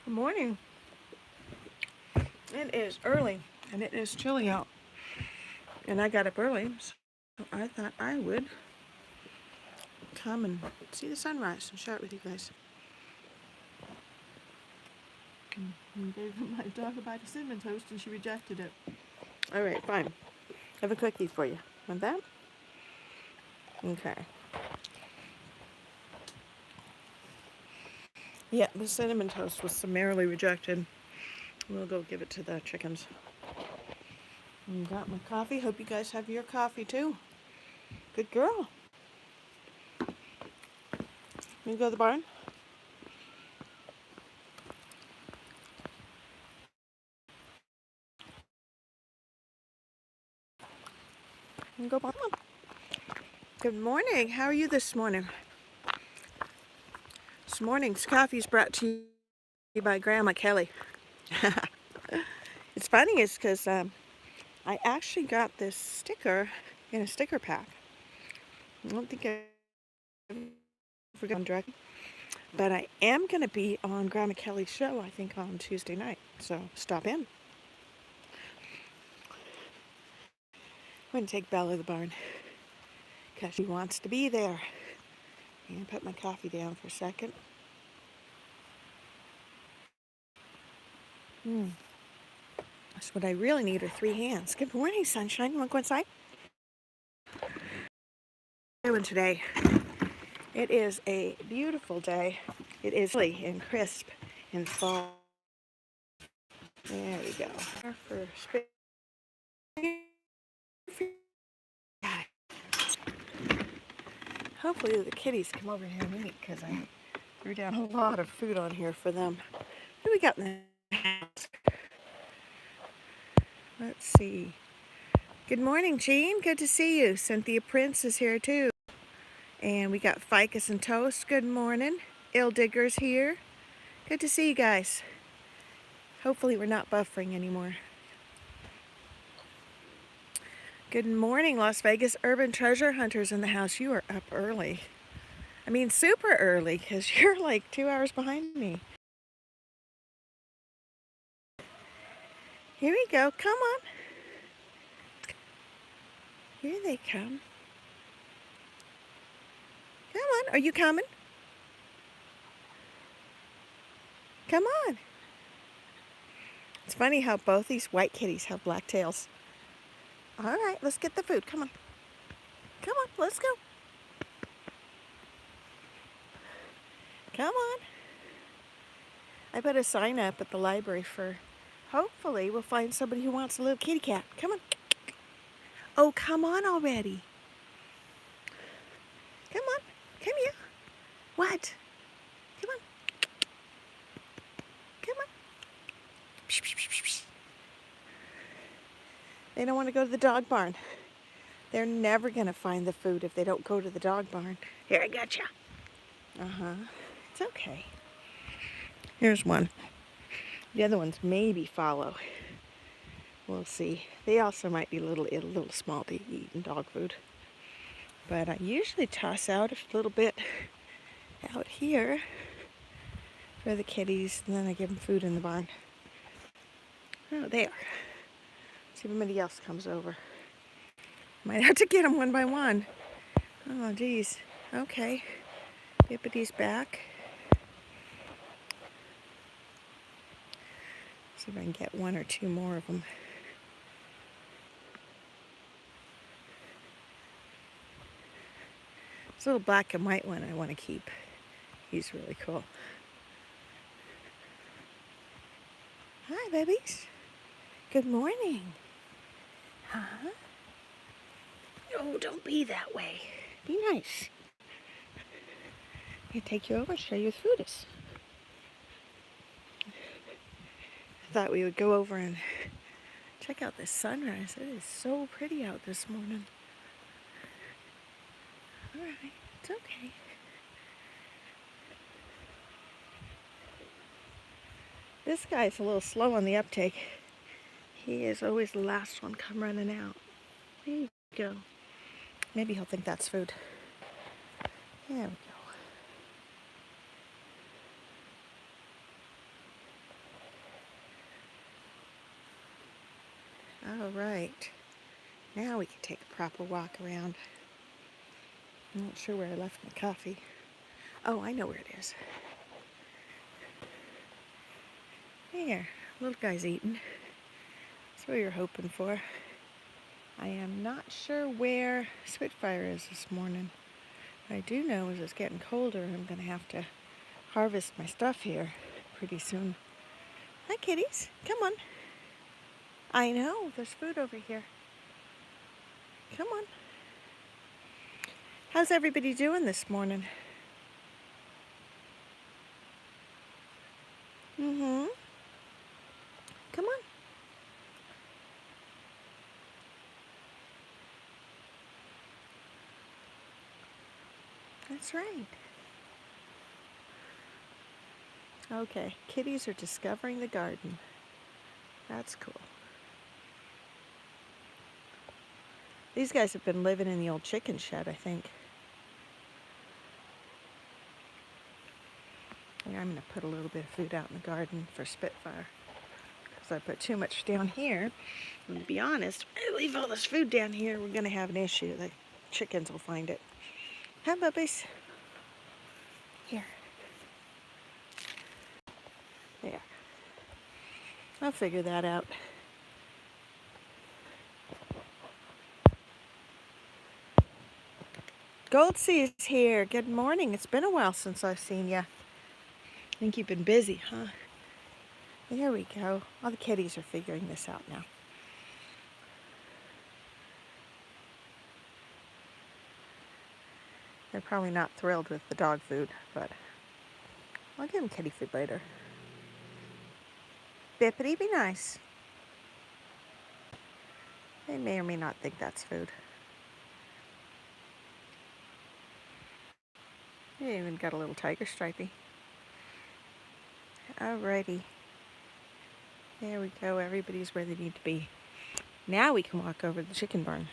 Good morning. It is early and it is chilly out. And I got up early, so I thought I would come and see the sunrise and share it with you guys. I gave my dog a bite of cinnamon toast and she rejected it. Alright, fine. I have a cookie for you. Want that? Okay. Yeah, the cinnamon toast was summarily rejected. We'll go give it to the chickens. Got my coffee. Hope you guys have your coffee too. Good girl. You go to the barn? You go barn. Good morning. How are you this morning? This morning's coffee is brought to you by Grandma Kelly. It's funny is because I actually got this sticker in a sticker pack. I don't think I forgot directly, but I am going to be on Grandma Kelly's show, I think, on Tuesday night. So stop in. I'm going to take Bella to the barn because she wants to be there. I'm going to put my coffee down for a second. That's what I really need are 3 hands. Good morning, sunshine. You want to go inside? Today. It is a beautiful day. It is chilly and crisp and fall. There we go. For hopefully the kitties come over here and eat because I threw down a lot of food on here for them. What do we got in the house? Let's see. Good morning, Jean. Good to see you. Cynthia Prince is here too. And we got Ficus and Toast. Good morning. Digger's here. Good to see you guys. Hopefully we're not buffering anymore. Good morning, Las Vegas Urban Treasure Hunters in the house. You are up early. I mean, super early because you're like 2 hours behind me. Here we go. Come on. Here they come. Come on. Are you coming? Come on. It's funny how both these white kitties have black tails. All right, let's get the food. Come on. Come on, let's go. Come on. I put a sign up at the library for, hopefully we'll find somebody who wants a little kitty cat. Come on. Oh, come on already. Come on. Come here. What? Come on. Come on. They don't want to go to the dog barn. They're never going to find the food if they don't go to the dog barn. Here, I got you. It's okay. Here's one. The other ones maybe follow. We'll see. They also might be a little small to eat in dog food. But I usually toss out a little bit out here for the kitties, and then I give them food in the barn. Oh, there. See if anybody else comes over. Might have to get them one by one. Oh, geez. Okay. Bippity's back. See if I can get 1 or 2 more of them. This little black and white one I want to keep. He's really cool. Hi, babies. Good morning. Huh? No, don't be that way. Be nice. I take you over and show you the food is. I thought we would go over and check out the sunrise. It is so pretty out this morning. All right, it's okay. This guy's a little slow on the uptake. He is always the last one come running out. There you go. Maybe he'll think that's food. There we go. All right. Now we can take a proper walk around. I'm not sure where I left my coffee. Oh, I know where it is. There, little guy's eating. That's what you're hoping for. I am not sure where Spitfire is this morning. What I do know is it's getting colder and I'm going to have to harvest my stuff here pretty soon. Hi, kitties. Come on. I know, there's food over here. Come on. How's everybody doing this morning? Mm-hmm. Come on. That's right. Okay, kitties are discovering the garden. That's cool. These guys have been living in the old chicken shed, I think. Yeah, I'm going to put a little bit of food out in the garden for Spitfire. Because I put too much down here. And to be honest, if I leave all this food down here, we're going to have an issue. The chickens will find it. Hi, puppies. Here. There. I'll figure that out. Gold Sea is here. Good morning. It's been a while since I've seen you. I think you've been busy, huh? There we go. All the kitties are figuring this out now. They're probably not thrilled with the dog food, but I'll give them kitty food later. Bippity, be nice. They may or may not think that's food. They even got a little tiger stripey. Alrighty. There we go. Everybody's where they need to be. Now we can walk over to the chicken barn.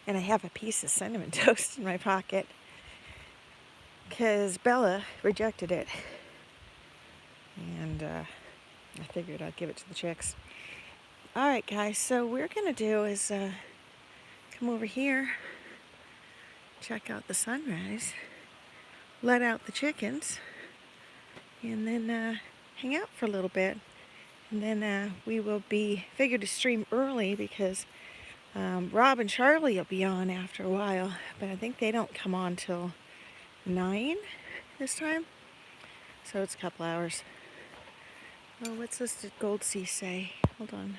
And I have a piece of cinnamon toast in my pocket because Bella rejected it. And I figured I'd give it to the chicks. Alright guys, so what we're going to do is come over here, check out the sunrise, let out the chickens, and then hang out for a little bit. And then we will figure to stream early because Rob and Charlie will be on after a while, but I think they don't come on till 9 this time, so it's a couple hours. Oh, what's this Gold Sea say? Hold on.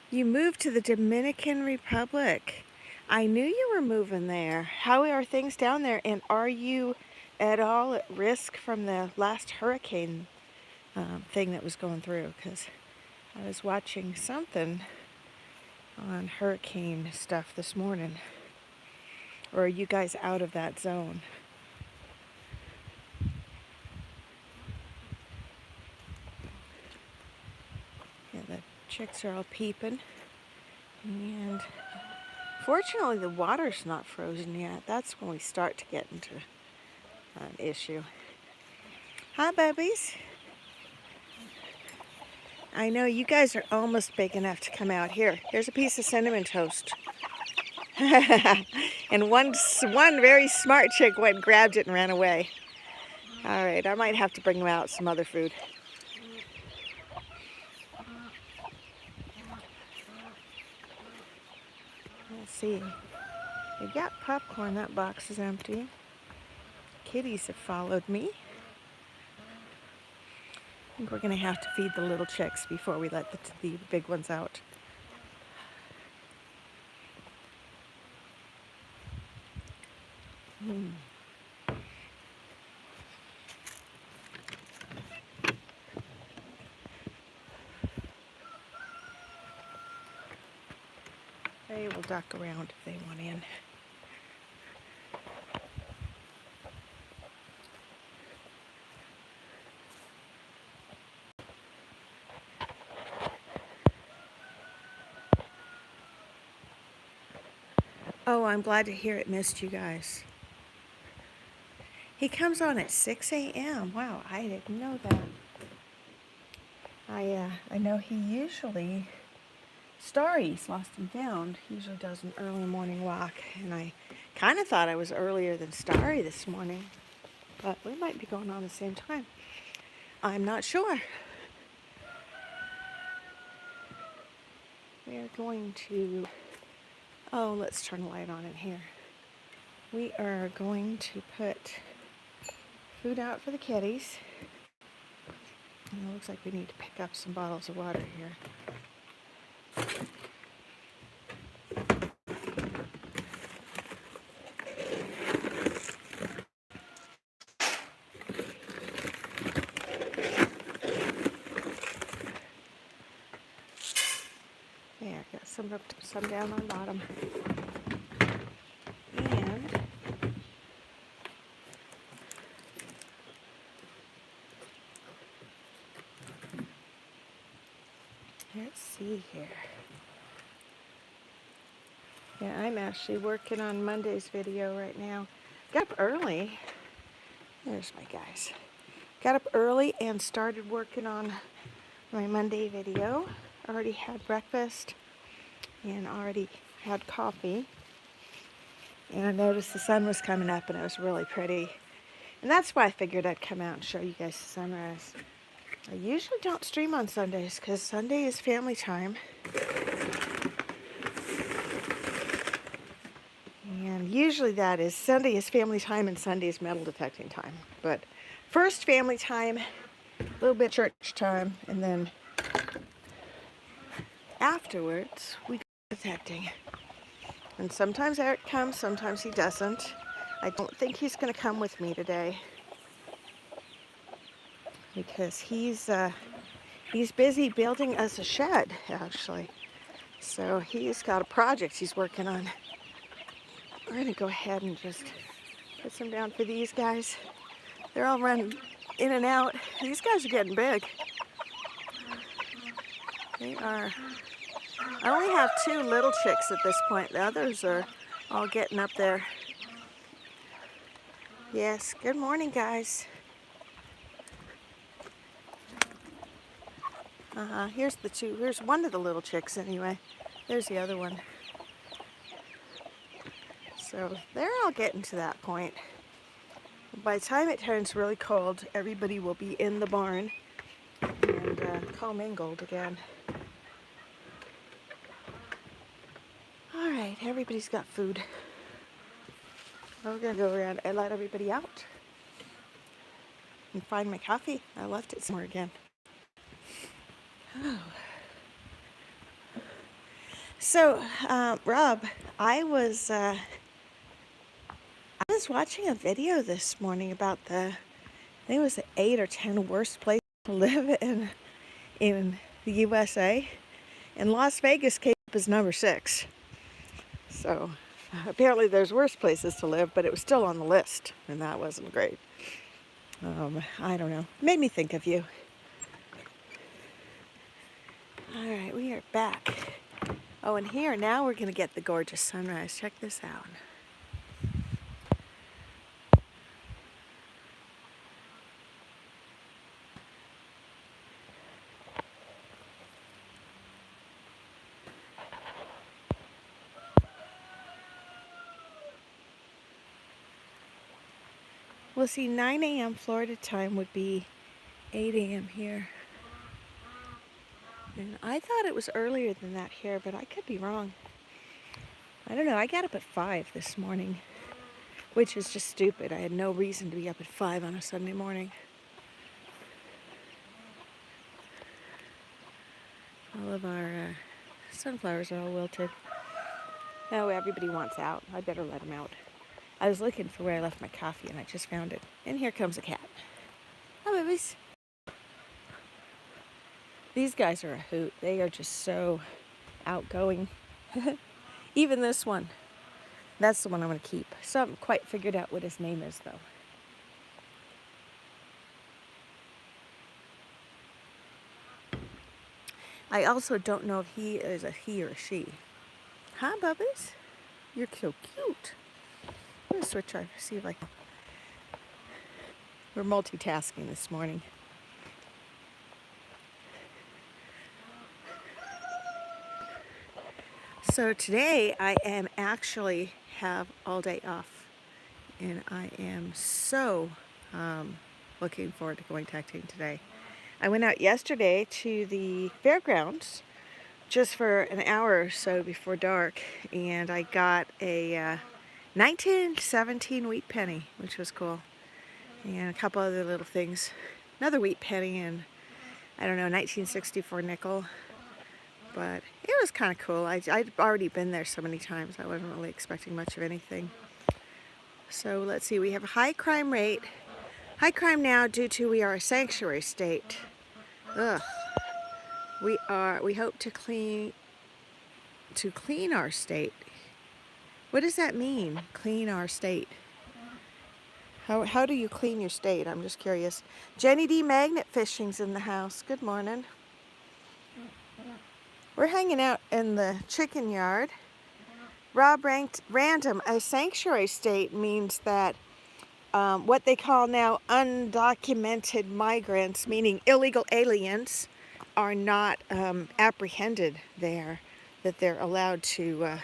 You moved to the Dominican Republic. I knew you were moving there. How are things down there, and are you at all at risk from the last hurricane thing that was going through? Because I was watching something on hurricane stuff this morning. Or are you guys out of that zone? Yeah, the chicks are all peeping. And fortunately the water's not frozen yet. That's when we start to get into an issue. Hi, babies. I know you guys are almost big enough to come out here. Here's a piece of cinnamon toast. And one very smart chick went and grabbed it and ran away. All right, I might have to bring them out some other food. Let's see. We got popcorn. That box is empty. Kitties have followed me. I think we're going to have to feed the little chicks before we let the big ones out. They will duck around if they want in. Oh, I'm glad to hear it missed you guys. He comes on at 6 a.m. Wow, I didn't know that. I know he usually, Starry's lost and found, usually does an early morning walk, and I kind of thought I was earlier than Starry this morning, but we might be going on the same time. I'm not sure. We are going to, oh, let's turn the light on in here. We are going to put food out for the kitties. And it looks like we need to pick up some bottles of water here. There, got some up, some down on the bottom. And let's see here. Yeah, I'm actually working on Monday's video right now. Got up early. There's my guys. Got up early and started working on my Monday video. Already had breakfast and already had coffee. And I noticed the sun was coming up and it was really pretty. And that's why I figured I'd come out and show you guys the sunrise. I usually don't stream on Sundays because Sunday is family time. And usually that is Sunday is family time and Sunday is metal detecting time. But first family time, a little bit church time, and then afterwards we go detecting. And sometimes Eric comes, sometimes he doesn't. I don't think he's going to come with me today because he's busy building us a shed, actually. So he's got a project he's working on. We're going to go ahead and just put some down for these guys. They're all running in and out. These guys are getting big. They are. I only have 2 little chicks at this point. The others are all getting up there. Yes, good morning, guys. Here's the 2. Here's one of the little chicks anyway. There's the other one. So they're all getting to that point. By the time it turns really cold, everybody will be in the barn and commingled again. All right, everybody's got food. We're gonna go around and let everybody out and find my coffee. I left it somewhere again. Oh. So, Rob, I was watching a video this morning about I think it was the 8 or 10 worst places to live in the USA, and Las Vegas came up as number 6. So apparently there's worse places to live, but it was still on the list, and that wasn't great. I don't know. Made me think of you. All right, we are back. Oh, and here now we're going to get the gorgeous sunrise. Check this out. Well, see, 9 a.m. Florida time would be 8 a.m. here. And I thought it was earlier than that here, but I could be wrong. I don't know. I got up at 5 this morning, which is just stupid. I had no reason to be up at 5 on a Sunday morning. All of our sunflowers are all wilted. Oh, everybody wants out. I better let them out. I was looking for where I left my coffee, and I just found it. And here comes a cat. Hi, babies. These guys are a hoot. They are just so outgoing. Even this one. That's the one I'm going to keep. So I haven't quite figured out what his name is, though. I also don't know if he is a he or a she. Hi, Bubba's. You're so cute. I'm going to switch over, see if I can. We're multitasking this morning. So today I am actually have all day off, and I am so looking forward to going tacting today. I went out yesterday to the fairgrounds just for an hour or so before dark, and I got a 1917 wheat penny, which was cool, and a couple other little things. Another wheat penny and, I don't know, 1964 nickel. But it was kind of cool. I'd already been there so many times, I wasn't really expecting much of anything. So let's see, we have a high crime rate. High crime now due to we are a sanctuary state. Ugh. We hope to clean our state. What does that mean, clean our state? How do you clean your state? I'm just curious. Jenny D. Magnet Fishing's in the house. Good morning. We're hanging out in the chicken yard. Rob ranked random. A sanctuary state means that what they call now undocumented migrants, meaning illegal aliens, are not apprehended there, that they're allowed to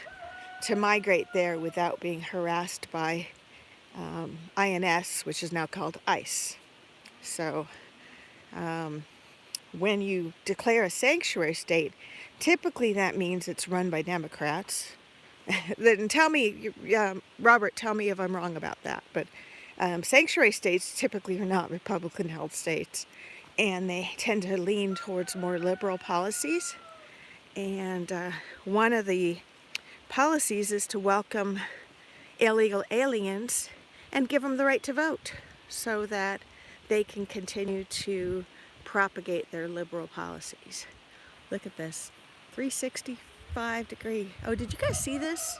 migrate there without being harassed by INS, which is now called ICE. So when you declare a sanctuary state, typically that means it's run by Democrats. Then tell me, Robert, tell me if I'm wrong about that. But sanctuary states typically are not Republican-held states, and they tend to lean towards more liberal policies. And one of the policies is to welcome illegal aliens and give them the right to vote so that they can continue to propagate their liberal policies. Look at this, 365 degree. Oh, did you guys see this?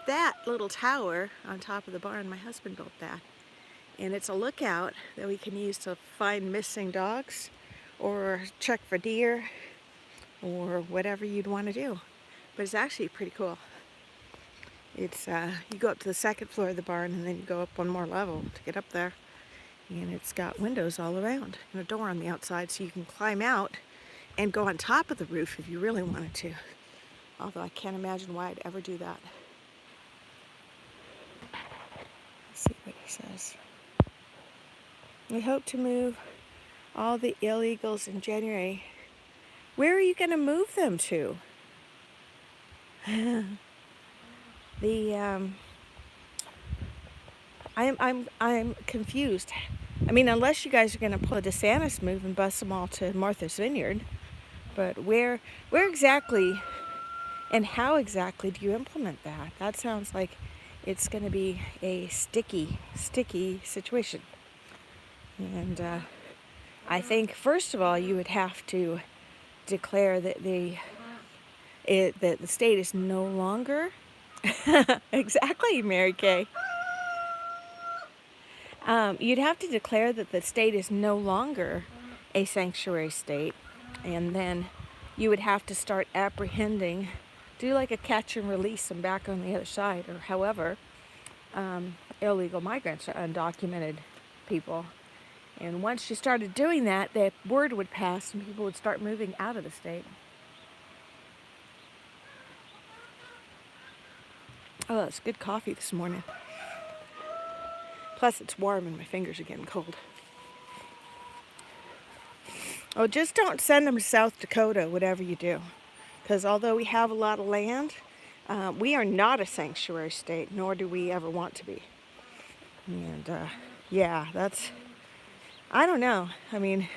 That little tower on top of the barn, my husband built that. And it's a lookout that we can use to find missing dogs or check for deer or whatever you'd want to do. But it's actually pretty cool. It's you go up to the second floor of the barn and then you go up one more level to get up there. And it's got windows all around and a door on the outside, so you can climb out and go on top of the roof if you really wanted to. Although I can't imagine why I'd ever do that. Let's see what he says. We hope to move all the illegals in January. Where are you going to move them to? I'm confused. I mean, unless you guys are going to pull a DeSantis move and bus them all to Martha's Vineyard, but where exactly and how exactly do you implement that? That sounds like it's going to be a sticky situation. And I think, first of all, you would have to declare that the state is no longer exactly, Mary Kay. You'd have to declare that the state is no longer a sanctuary state, and then you would have to start apprehending, do like a catch and release them back on the other side, or however, illegal migrants or undocumented people. And once you started doing that, the word would pass and people would start moving out of the state. Oh, that's good coffee this morning. Plus it's warm and my fingers are getting cold. Oh, just don't send them to South Dakota, whatever you do. Because although we have a lot of land, we are not a sanctuary state, nor do we ever want to be. And yeah, I don't know. I mean,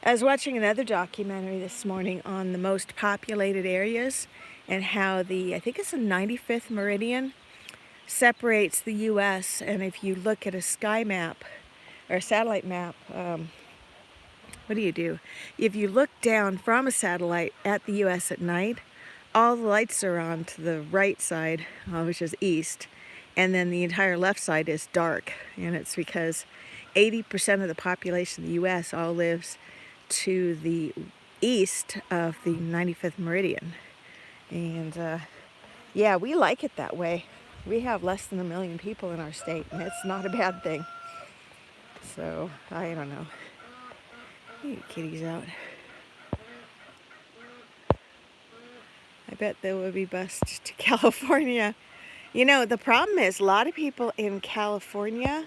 I was watching another documentary this morning on the most populated areas and how I think it's the 95th meridian, separates the U.S. And if you look at a sky map or a satellite map, what do? If you look down from a satellite at the U.S. at night, all the lights are on to the right side, which is east, and then the entire left side is dark. And it's because 80% of the population of the U.S. all lives to the east of the 95th meridian. And yeah, we like it that way. We have less than 1 million people in our state, and it's not a bad thing. So, I don't know. Kitty's out. I bet they will be bused to California. You know, the problem is a lot of people in California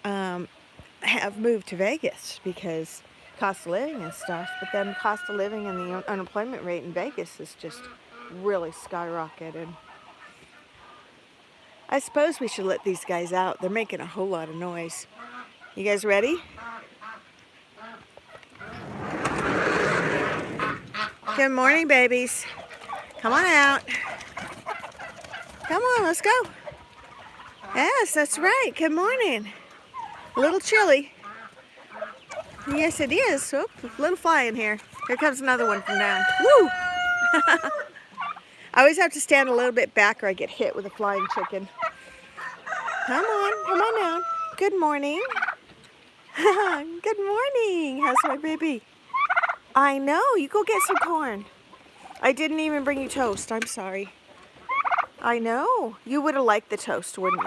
have moved to Vegas because cost of living and stuff, but then cost of living and the unemployment rate in Vegas is just really skyrocketed. I suppose we should let these guys out. They're making a whole lot of noise. You guys ready? Good morning, babies. Come on out. Come on, let's go. Yes, that's right. Good morning. A little chilly. Yes, it is. Oop, a little fly in here. Here comes another one from down. Woo! I always have to stand a little bit back or I get hit with a flying chicken. Come on down. Good morning. Good morning. How's my baby? I know. You go get some corn. I didn't even bring you toast. I'm sorry. I know. You would have liked the toast, wouldn't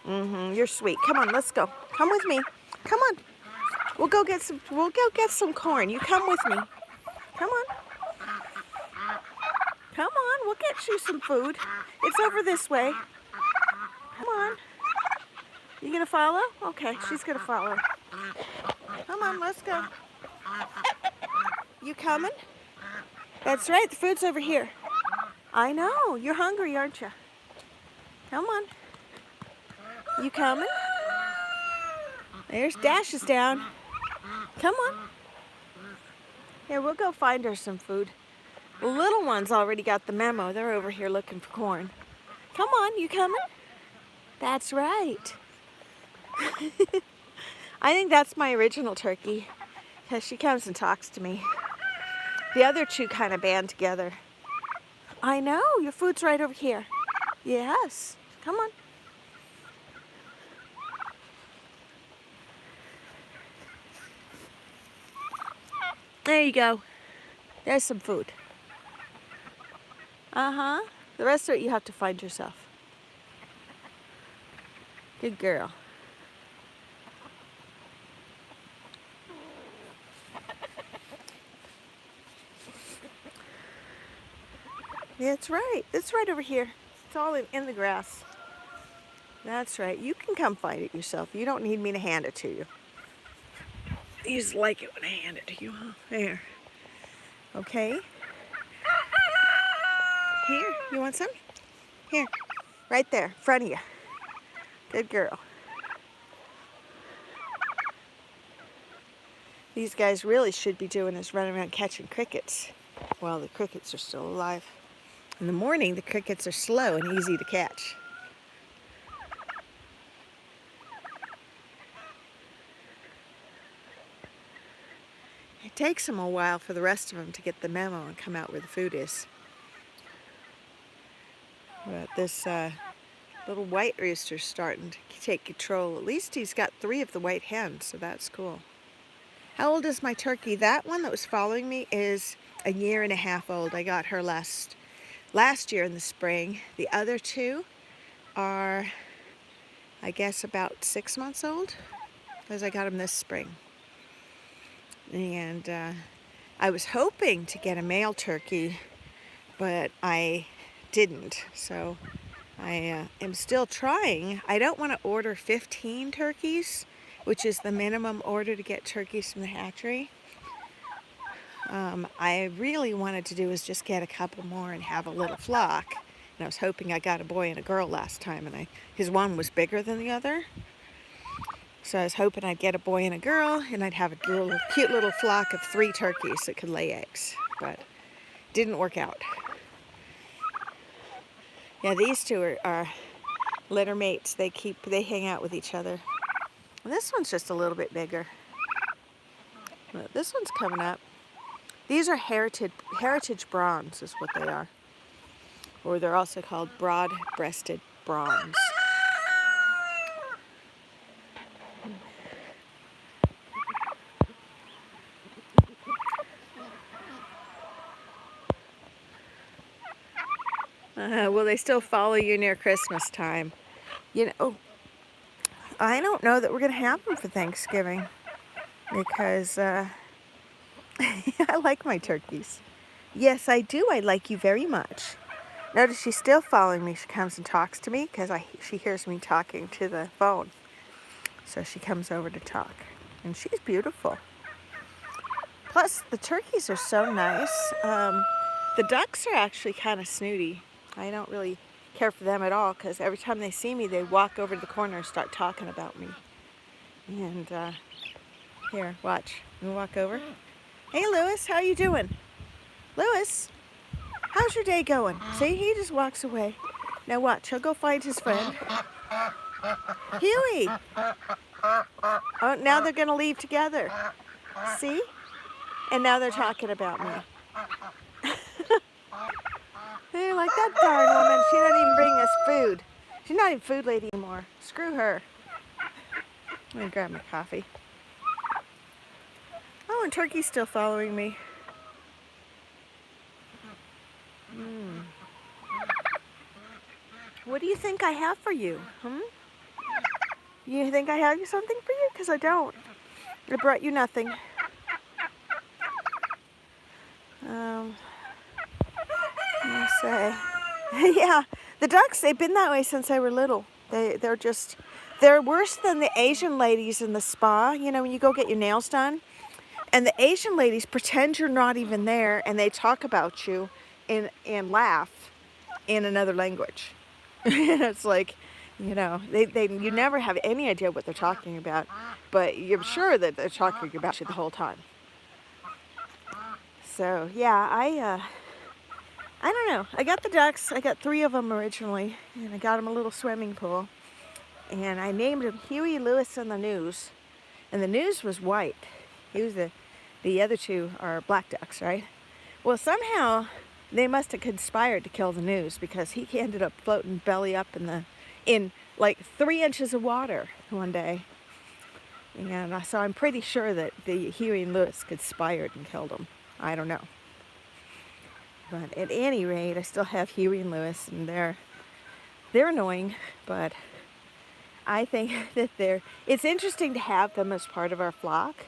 you? You're sweet. Come on, let's go. Come with me. Come on. We'll go get some corn. You come with me. Come on. Come on. We'll get you some food. It's over this way. Come on. You gonna follow? Okay, she's gonna follow. Come on, let's go. You coming? That's right, the food's over here. I know, you're hungry, aren't you? Come on. You coming? There's Dash is down. Come on. Here, we'll go find her some food. The little ones already got the memo. They're over here looking for corn. Come on, you coming? That's right. I think that's my original turkey because she comes and talks to me. The other two kind of band together. I know, your food's right over here. Yes, come on. There you go. There's some food. The rest of it you have to find yourself. Good girl. That's right. It's right over here. It's all in the grass. That's right. You can come find it yourself. You don't need me to hand it to you. You just like it when I hand it to you, huh? There. Okay. Here. You want some? Here. Right there. In front of you. Good girl. These guys really should be doing is running around catching crickets while the crickets are still alive. In the morning, the crickets are slow and easy to catch. It takes them a while for the rest of them to get the memo and come out where the food is. But this little white rooster's starting to take control. At least he's got 3 of the white hens, so that's cool. How old is my turkey? That one that was following me is 1.5 years old. I got her last year in the spring. The other 2 are, I guess, about 6 months old, because I got them this spring. And I was hoping to get a male turkey, but I didn't. So I am still trying. I don't want to order 15 turkeys, which is the minimum order to get turkeys from the hatchery. I really wanted to do is just get a couple more and have a little flock. And I was hoping I got a boy and a girl last time, and his one was bigger than the other. So I was hoping I'd get a boy and a girl, and I'd have a cute little flock of 3 turkeys that could lay eggs. But didn't work out. Yeah, these 2 are litter mates. They hang out with each other. And this one's just a little bit bigger. But this one's coming up. These are heritage bronze is what they are. Or they're also called broad-breasted bronze. Will they still follow you near Christmas time? You know, I don't know that we're going to have them for Thanksgiving because I like my turkeys. Yes, I do. I like you very much. Notice she's still following me. She comes and talks to me because she hears me talking to the phone. So she comes over to talk. And she's beautiful. Plus, the turkeys are so nice. The ducks are actually kind of snooty. I don't really care for them at all because every time they see me, they walk over to the corner and start talking about me. And here, watch. You walk over. Hey, Lewis, how you doing? Lewis, how's your day going? See, he just walks away. Now watch, he'll go find his friend. Huey! Oh, now they're going to leave together. See? And now they're talking about me. Hey, like that darn woman, she doesn't even bring us food. She's not even food lady anymore. Screw her. I'm going to grab my coffee. Oh, and Turkey's still following me. What do you think I have for you? You think I have something for you? Because I don't. I brought you nothing. Let me say. Yeah, the ducks, they've been that way since they were little. They're worse than the Asian ladies in the spa. You know, when you go get your nails done. And the Asian ladies pretend you're not even there and they talk about you and laugh in another language. It's like, you know, you never have any idea what they're talking about, but you're sure that they're talking about you the whole time. So yeah, I don't know. I got the ducks. I got 3 of them originally, and I got them a little swimming pool, and I named them Huey, Lewis, and the News. And the News was white. He was the other 2 are black ducks, right? Well, somehow they must have conspired to kill the News because he ended up floating belly up in like 3 inches of water one day. And so I'm pretty sure that the Huey and Lewis conspired and killed him. I don't know. But at any rate, I still have Huey and Lewis, and they're annoying, but I think that it's interesting to have them as part of our flock,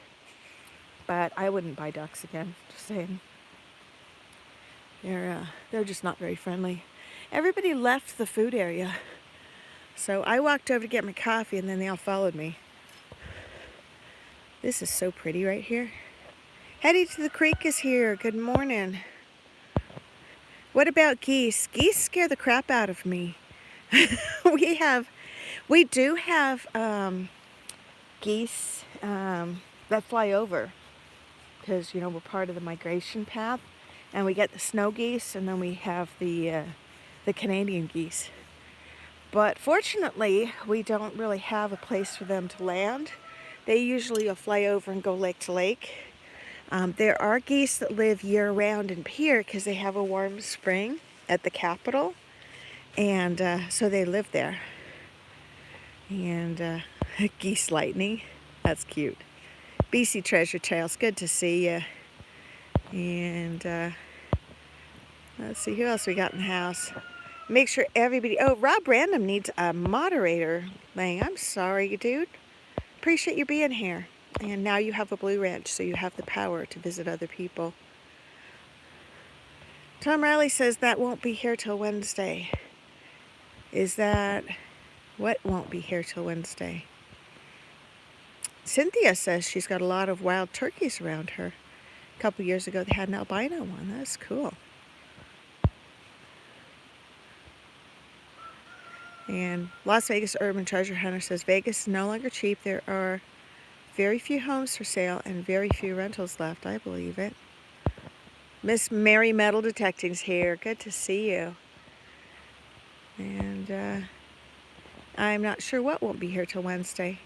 but I wouldn't buy ducks again, just saying. They're just not very friendly. Everybody left the food area, so I walked over to get my coffee, and then they all followed me. This is so pretty right here. Hetty to the Creek is here. Good morning. What about geese? Geese scare the crap out of me. We do have geese that fly over because, you know, we're part of the migration path, and we get the snow geese, and then we have the Canadian geese. But fortunately, we don't really have a place for them to land. They usually will fly over and go lake to lake. There are geese that live year-round in here because they have a warm spring at the capital, and so they live there. And geese lightning, that's cute. BC Treasure Trails, good to see you. And let's see, who else we got in the house? Make sure everybody, oh, Rob Random needs a moderator. Lang, I'm sorry, dude. Appreciate you being here. And now you have a blue ranch, so you have the power to visit other people. Tom Riley says that won't be here till Wednesday. Is that... what won't be here till Wednesday? Cynthia says she's got a lot of wild turkeys around her. A couple years ago they had an albino one. That's cool. And Las Vegas Urban Treasure Hunter says Vegas is no longer cheap. There are very few homes for sale and very few rentals left. I believe it. Miss Mary Metal Detecting's here. Good to see you. And I'm not sure what won't be here till Wednesday.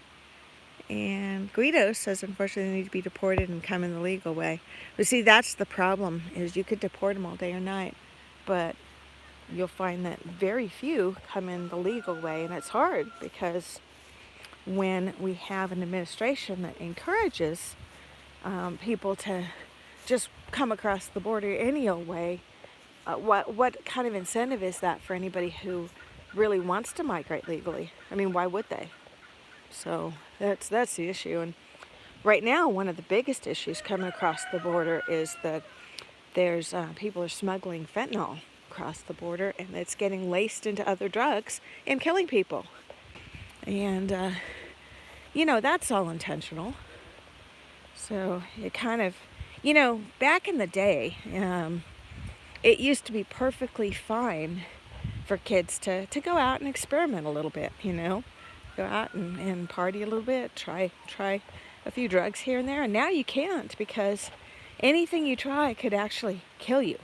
And Guido says unfortunately they need to be deported and come in the legal way. But see, that's the problem, is you could deport them all day or night, but you'll find that very few come in the legal way, and it's hard because when we have an administration that encourages people to just come across the border any old way, what kind of incentive is that for anybody who really wants to migrate legally? I mean, why would they? So that's the issue. And right now, one of the biggest issues coming across the border is that there's people are smuggling fentanyl across the border, and it's getting laced into other drugs and killing people. And, you know, that's all intentional. So it kind of, you know, back in the day, it used to be perfectly fine for kids to go out and experiment a little bit, you know. Go out and party a little bit, try a few drugs here and there. And now you can't, because anything you try could actually kill you.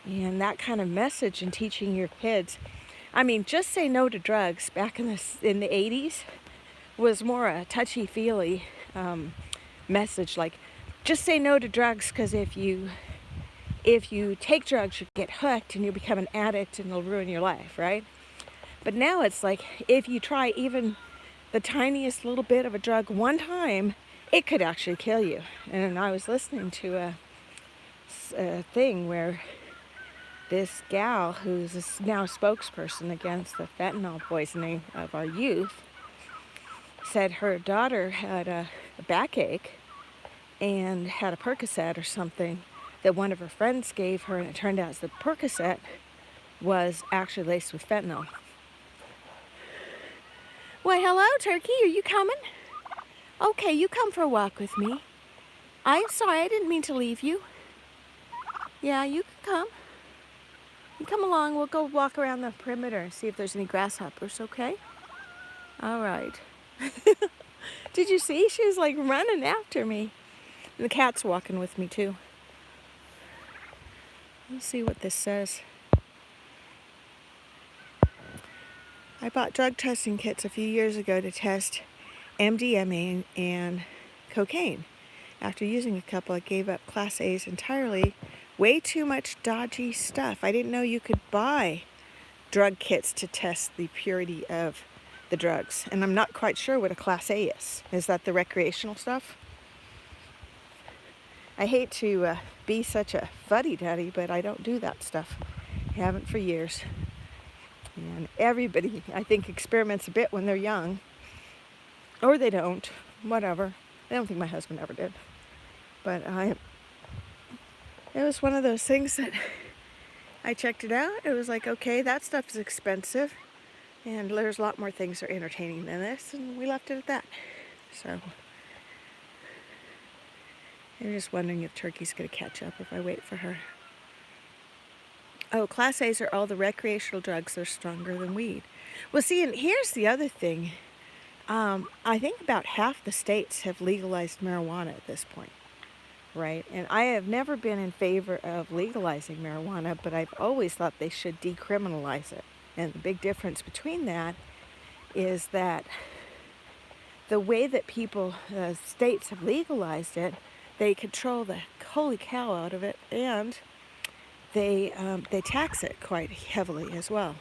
And that kind of message in teaching your kids, I mean, just say no to drugs back in the 80s was more a touchy-feely message, like just say no to drugs, because if you take drugs, you get hooked and you become an addict and it'll ruin your life, right? But now it's like, if you try even the tiniest little bit of a drug one time, it could actually kill you. And I was listening to a thing where this gal, who's now a spokesperson against the fentanyl poisoning of our youth, said her daughter had a backache and had a Percocet or something that one of her friends gave her, and it turned out the Percocet was actually laced with fentanyl. Well, hello, Turkey. Are you coming? Okay, you come for a walk with me. I'm sorry, I didn't mean to leave you. Yeah, you can come. You come along. We'll go walk around the perimeter and see if there's any grasshoppers, okay? All right. Did you see? She was like running after me. And the cat's walking with me too. Let's see what this says. I bought drug testing kits a few years ago to test MDMA and cocaine. After using a couple, I gave up Class A's entirely. Way too much dodgy stuff. I didn't know you could buy drug kits to test the purity of the drugs. And I'm not quite sure what a Class A is. Is that the recreational stuff? I hate to be such a fuddy-duddy, but I don't do that stuff. I haven't for years. And everybody, I think, experiments a bit when they're young. Or they don't. Whatever. I don't think my husband ever did. But it was one of those things that I checked it out. It was like, okay, that stuff is expensive. And there's a lot more things that are entertaining than this. And we left it at that. So I'm just wondering if Turkey's going to catch up if I wait for her. Oh, Class A's are all the recreational drugs that are stronger than weed. Well, see, and here's the other thing. I think about half the states have legalized marijuana at this point, right? And I have never been in favor of legalizing marijuana, but I've always thought they should decriminalize it. And the big difference between that is that the way that states have legalized it, they control the holy cow out of it, and they tax it quite heavily as well.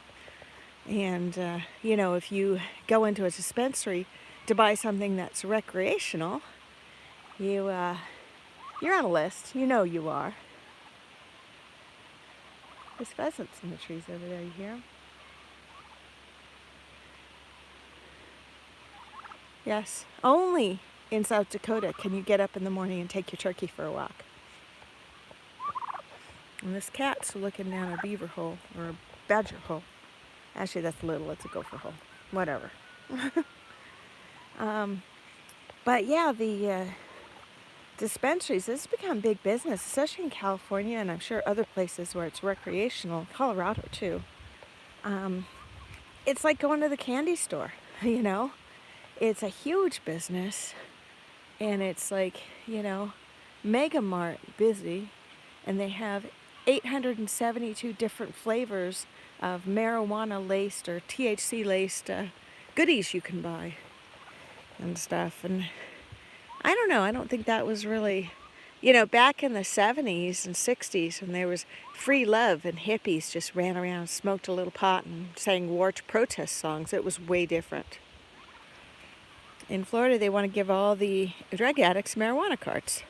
And, you know, if you go into a dispensary to buy something that's recreational, you're on a list. You know you are. There's pheasants in the trees over there, you hear them? Yes, only in South Dakota can you get up in the morning and take your turkey for a walk. And this cat's looking down a beaver hole, or a badger hole. Actually, that's little. It's a gopher hole. Whatever. But yeah, the dispensaries, this has become big business, especially in California, and I'm sure other places where it's recreational. Colorado, too. It's like going to the candy store, you know? It's a huge business, and it's like, you know, Mega Mart busy, and they have 872 different flavors of marijuana-laced or THC-laced goodies you can buy and stuff. And I don't know, I don't think that was really, you know, back in the 70s and 60s when there was free love and hippies just ran around and smoked a little pot and sang war protest songs, it was way different. In Florida, they want to give all the drug addicts marijuana cards.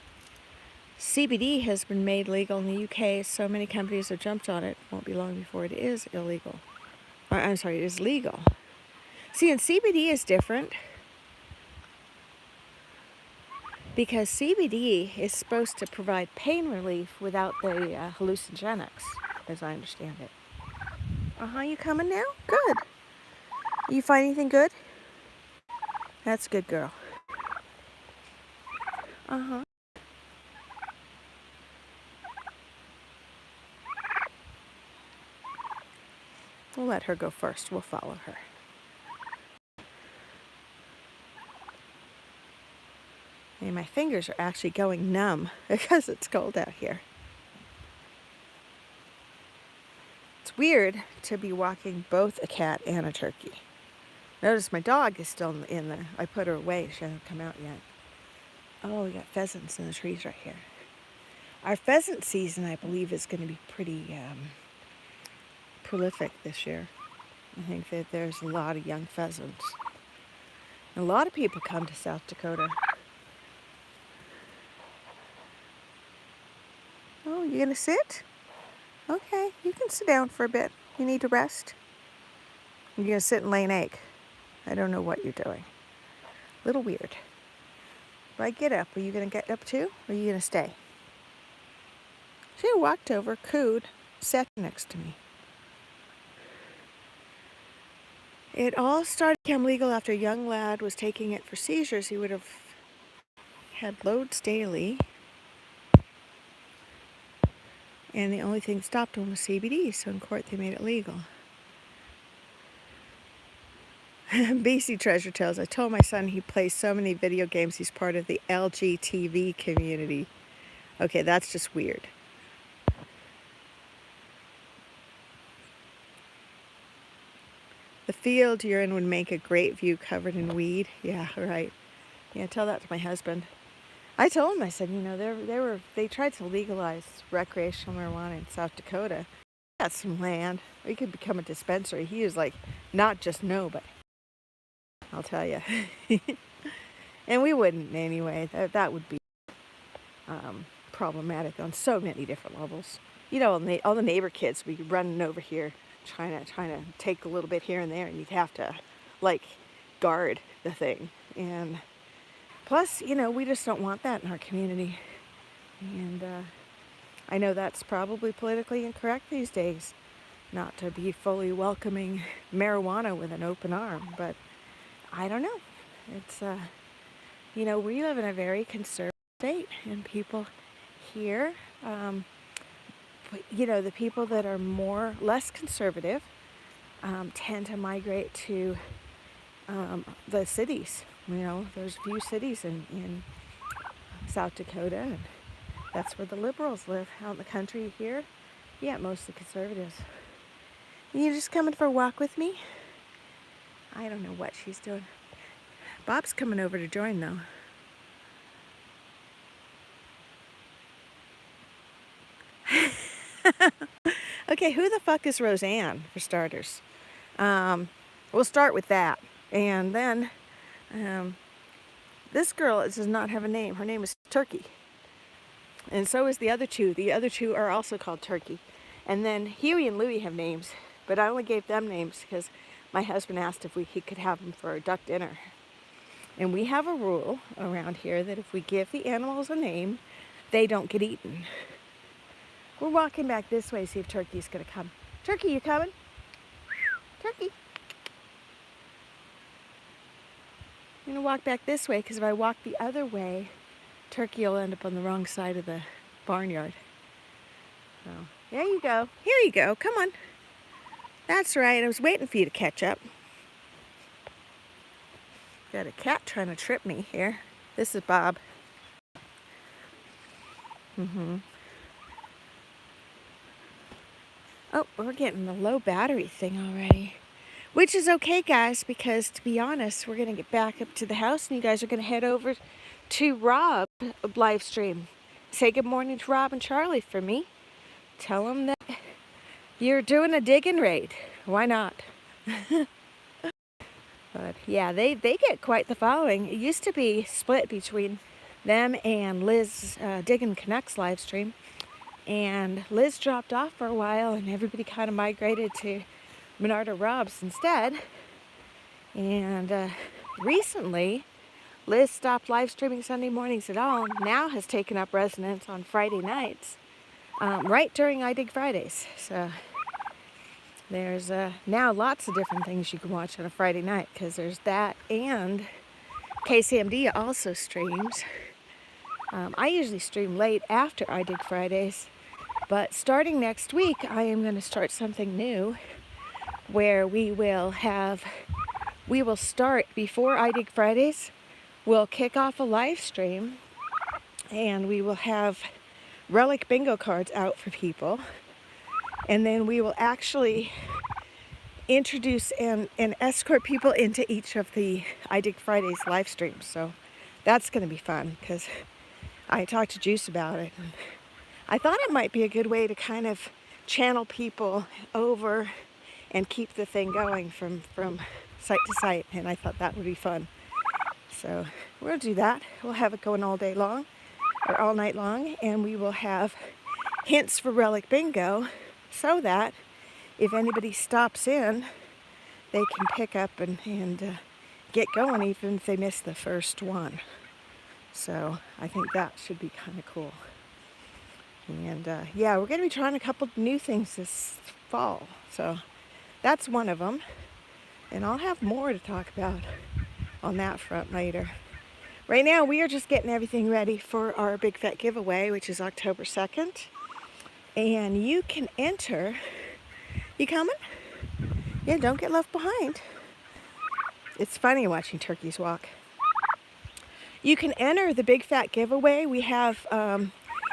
CBD has been made legal in the UK. So many companies have jumped on it. Won't be long before it is illegal. I'm sorry, it is legal. See, and CBD is different. because CBD is supposed to provide pain relief without the hallucinogenics, as I understand it. You coming now? Good. You find anything good? That's a good girl. We'll let her go first. We'll follow her. And my fingers are actually going numb because it's cold out here. It's weird to be walking both a cat and a turkey. Notice my dog is still in there. I put her away. She hasn't come out yet. Oh, we got pheasants in the trees right here. Our pheasant season, I believe, is going to be pretty prolific this year. I think that there's a lot of young pheasants. A lot of people come to South Dakota. Oh, you gonna sit? Okay, you can sit down for a bit. You need to rest? You're gonna sit and lay an egg. I don't know what you're doing. A little weird. If I get up, are you gonna get up too? Or are you gonna stay? She walked over, cooed, sat next to me. It all started to become legal after a young lad was taking it for seizures. He would have had loads daily. And the only thing that stopped him was CBD, so in court they made it legal. BC Treasure tells, I told my son he plays so many video games he's part of the LGTV community. Okay, that's just weird. The field you're in would make a great view covered in weed. Yeah, right. Yeah, tell that to my husband. I told him, I said, you know, they tried to legalize recreational marijuana in South Dakota. We got some land. We could become a dispensary. He was like, not just no, but I'll tell you. And we wouldn't anyway. That would be problematic on so many different levels. You know, all the neighbor kids would be running over here, trying to take a little bit here and there, and you'd have to, like, guard the thing. And plus, you know, we just don't want that in our community. And I know that's probably politically incorrect these days, not to be fully welcoming marijuana with an open arm, but I don't know. It's, you know, we live in a very conservative state, and people here, you know, the people that are less conservative tend to migrate to the cities. You know, there's a few cities in South Dakota, and that's where the liberals live. Out in the country here, yeah, mostly conservatives. You just coming for a walk with me? I don't know what she's doing. Bob's coming over to join, though. Okay, who the fuck is Roseanne, for starters? We'll start with that. And then, this girl does not have a name. Her name is Turkey. And so is the other two. The other two are also called Turkey. And then Huey and Louie have names, but I only gave them names because my husband asked if he could have them for a duck dinner. And we have a rule around here that if we give the animals a name, they don't get eaten. We're walking back this way to see if Turkey's going to come. Turkey, you coming? Turkey. I'm going to walk back this way because if I walk the other way, Turkey will end up on the wrong side of the barnyard. So, there you go. Here you go. Come on. That's right. I was waiting for you to catch up. Got a cat trying to trip me here. This is Bob. Oh, we're getting the low battery thing already. Which is okay, guys, because to be honest, we're going to get back up to the house and you guys are going to head over to Rob's live stream. Say good morning to Rob and Charlie for me. Tell them that you're doing a Diggun raid. Why not? But yeah, they get quite the following. It used to be split between them and Liz Diggun Connects live stream. And Liz dropped off for a while and everybody kind of migrated to Menarda Rob's instead. And recently, Liz stopped live streaming Sunday mornings at all, now has taken up residence on Friday nights, right during iDig Fridays. So there's now lots of different things you can watch on a Friday night, because there's that, and KCMD also streams. I usually stream late after iDig Fridays, but starting next week I am going to start something new where we will start before iDig Fridays. We'll kick off a live stream and we will have relic bingo cards out for people, and then we will actually introduce and escort people into each of the iDig Fridays live streams. So that's going to be fun, because I talked to Juice about it, and I thought it might be a good way to kind of channel people over and keep the thing going from site to site, and I thought that would be fun. So we'll do that. We'll have it going all day long, or all night long, and we will have hints for relic bingo, so that if anybody stops in, they can pick up and get going even if they miss the first one. So I think that should be kind of cool. And yeah, we're going to be trying a couple new things this fall. So that's one of them. And I'll have more to talk about on that front later. Right now, we are just getting everything ready for our big fat giveaway, which is October 2nd. And you can enter. You coming? Yeah, don't get left behind. It's funny watching turkeys walk. You can enter the big fat giveaway. We have,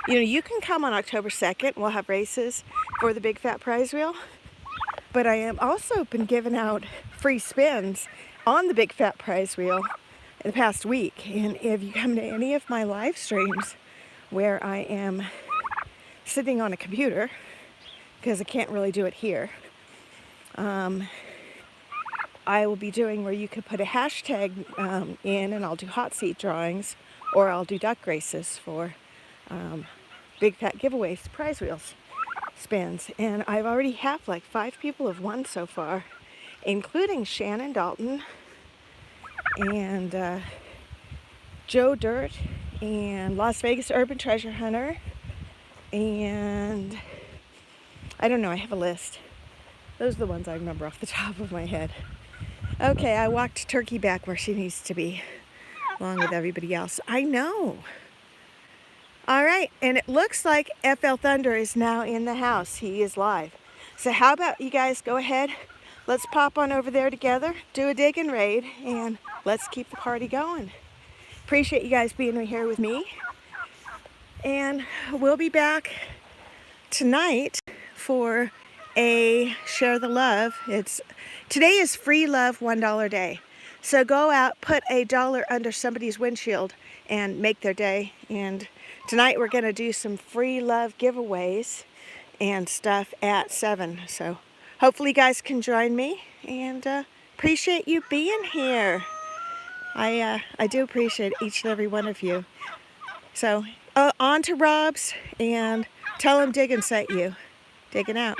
you can come on October 2nd. We'll have races for the big fat prize wheel. But I am also been giving out free spins on the big fat prize wheel in the past week. And if you come to any of my live streams where I am sitting on a computer, because I can't really do it here, I will be doing where you could put a hashtag in, and I'll do hot seat drawings, or I'll do duck races for big fat giveaways, prize wheels spins. And I've already have like 5 people have won so far, including Shannon Dalton and Joe Dirt and Las Vegas Urban Treasure Hunter, and I don't know, I have a list. Those are the ones I remember off the top of my head. Okay, I walked Turkey back where she needs to be, along with everybody else. I know. All right, and it looks like FL Thunder is now in the house. He is live. So how about you guys go ahead, let's pop on over there together, do a Diggun raid, and let's keep the party going. Appreciate you guys being here with me. And we'll be back tonight for a Share the Love. Today is Free Love $1 day. So go out, put $1 under somebody's windshield and make their day. And tonight we're going to do some free love giveaways and stuff at 7. So hopefully you guys can join me, and appreciate you being here. I do appreciate each and every one of you. So on to Rob's, and tell him Diggun sent you. Diggun out.